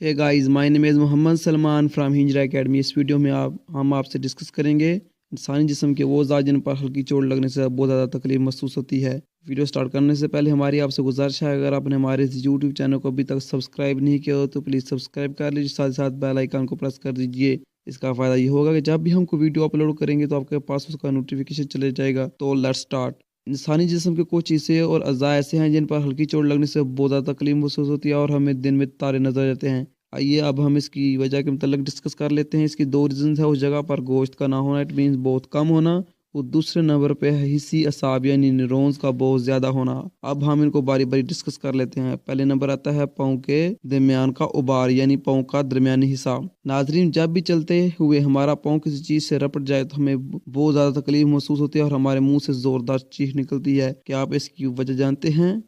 Hey guys, my name is Mohammed Salman from Hinjra Academy. इस video में हम आपसे डिस्कस करेंगे इंसानी जिस्म के वो अज़ा जिन पर हल्की चोट लगने से बहुत ज़्यादा तकलीफ महसूस होती है। वीडियो स्टार्ट करने से पहले हमारी आपसे गुजारिश है, अगर आपने हमारे इस यूट्यूब चैनल को अभी तक सब्सक्राइब नहीं किया हो तो प्लीज़ सब्सक्राइब कर लीजिए, साथ ही साथ बेल आइकन को प्रेस कर दीजिए। इसका फ़ायदा ये होगा कि जब भी हम कोई वीडियो अपलोड करेंगे तो आपके पास उसका नोटिफिकेशन चले जाएगा। तो लेट्स स्टार्ट। इंसानी जिस्म के कुछ हिस्से और अज़ा ऐसे हैं जिन पर हल्की चोट लगने से बहुत ज़्यादा तकलीफ महसूस होती है और हमें दिन में तारे नजर आते हैं। आइए अब हम इसकी वजह के मतलब डिस्कस कर लेते हैं। इसकी दो रीज़न है। उस जगह पर गोश्त का ना होना, इट मीन्स बहुत कम होना, और दूसरे नंबर पे है हिस्सी असाब यानी न्यूरॉन्स का बहुत ज़्यादा होना। अब हम इनको बारी बारी डिस्कस कर लेते हैं। पहले नंबर आता है पाँव के दरमियान का उबार यानी पाँव का दरमियानी हिस्सा। नाजरीन, जब भी चलते हुए हमारा पाँव किसी चीज़ से रपट जाए तो हमें बहुत ज़्यादा तकलीफ महसूस होती है और हमारे मुंह से ज़ोरदार चीख निकलती है। क्या आप इसकी वजह जानते हैं?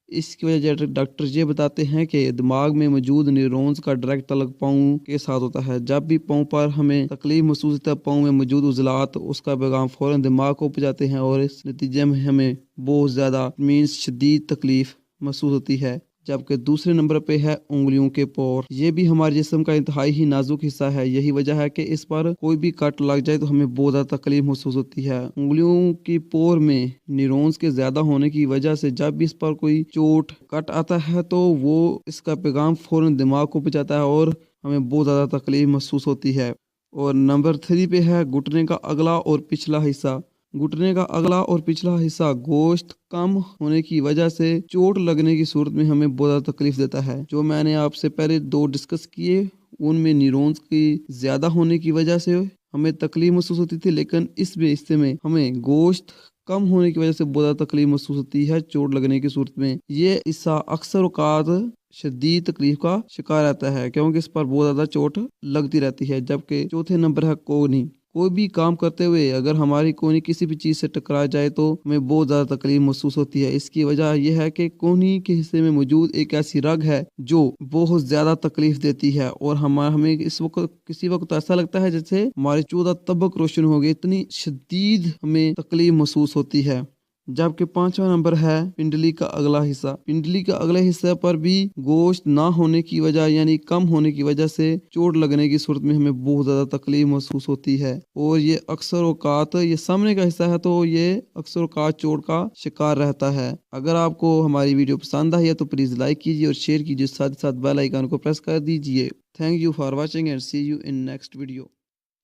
इसकी वजह डॉक्टर ये बताते हैं कि दिमाग में मौजूद न्यूरॉन्स का डायरेक्ट तल्लुक पाँव के साथ होता है। जब भी पाँव पर हमें तकलीफ महसूस होता है, पाँव में मौजूद उज़लात उसका पैगाम फ़ौरन दिमाग को पहुँचाते हैं और इस नतीजे में हमें बहुत ज़्यादा मीन्स शदीद तकलीफ महसूस होती है। जबकि दूसरे नंबर पे है उंगलियों के पोर। ये भी हमारे जिस्म का इंतहाई ही नाजुक हिस्सा है। यही वजह है कि इस पर कोई भी कट लग जाए तो हमें बहुत ज़्यादा तकलीफ महसूस होती है। उंगलियों की पोर में न्यूरॉन्स के ज़्यादा होने की वजह से जब भी इस पर कोई चोट कट आता है तो वो इसका पैगाम फ़ौरन दिमाग को पहुंचाता है और हमें बहुत ज़्यादा तकलीफ महसूस होती है। और नंबर 3 पे है घुटने का अगला और पिछला हिस्सा। घुटने का अगला और पिछला हिस्सा गोश्त कम होने की वजह से चोट लगने की सूरत में हमें बहुत ज़्यादा तकलीफ देता है। जो मैंने आपसे पहले दो डिस्कस किए उनमें न्यूरॉन्स की ज़्यादा होने की वजह से हमें तकलीफ महसूस होती थी, लेकिन इस हिस्से में हमें गोश्त कम होने की वजह से बहुत ज़्यादा तकलीफ महसूस होती है चोट लगने की सूरत में। ये हिस्सा अक्सर औकात शदीद तकलीफ का शिकार रहता है क्योंकि इस पर बहुत ज़्यादा चोट लगती रहती है। जबकि चौथे नंबर है कोहनी। कोई भी काम करते हुए अगर हमारी कोहनी किसी भी चीज़ से टकरा जाए तो हमें बहुत ज़्यादा तकलीफ महसूस होती है। इसकी वजह यह है कि कोहनी के हिस्से में मौजूद एक ऐसी रग है जो बहुत ज़्यादा तकलीफ देती है और हमें इस वक्त किसी वक्त ऐसा लगता है जैसे हमारे 14 तबक रोशन हो गए, इतनी शदीद हमें तकलीफ महसूस होती है। जबकि पांचवा नंबर है पिंडली का अगला हिस्सा। पिंडली का अगले हिस्से पर भी गोश्त ना होने की वजह यानी कम होने की वजह से चोट लगने की सूरत में हमें बहुत ज़्यादा तकलीफ महसूस होती है और ये अक्सर औकात ये सामने का हिस्सा है तो ये अक्सर औकात चोट का शिकार रहता है। अगर आपको हमारी वीडियो पसंद आई है तो प्लीज़ लाइक कीजिए और शेयर कीजिए, साथ ही साथ बेल आइकन को प्रेस कर दीजिए। Thank you for watching and see you in next video.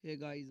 Hey guys,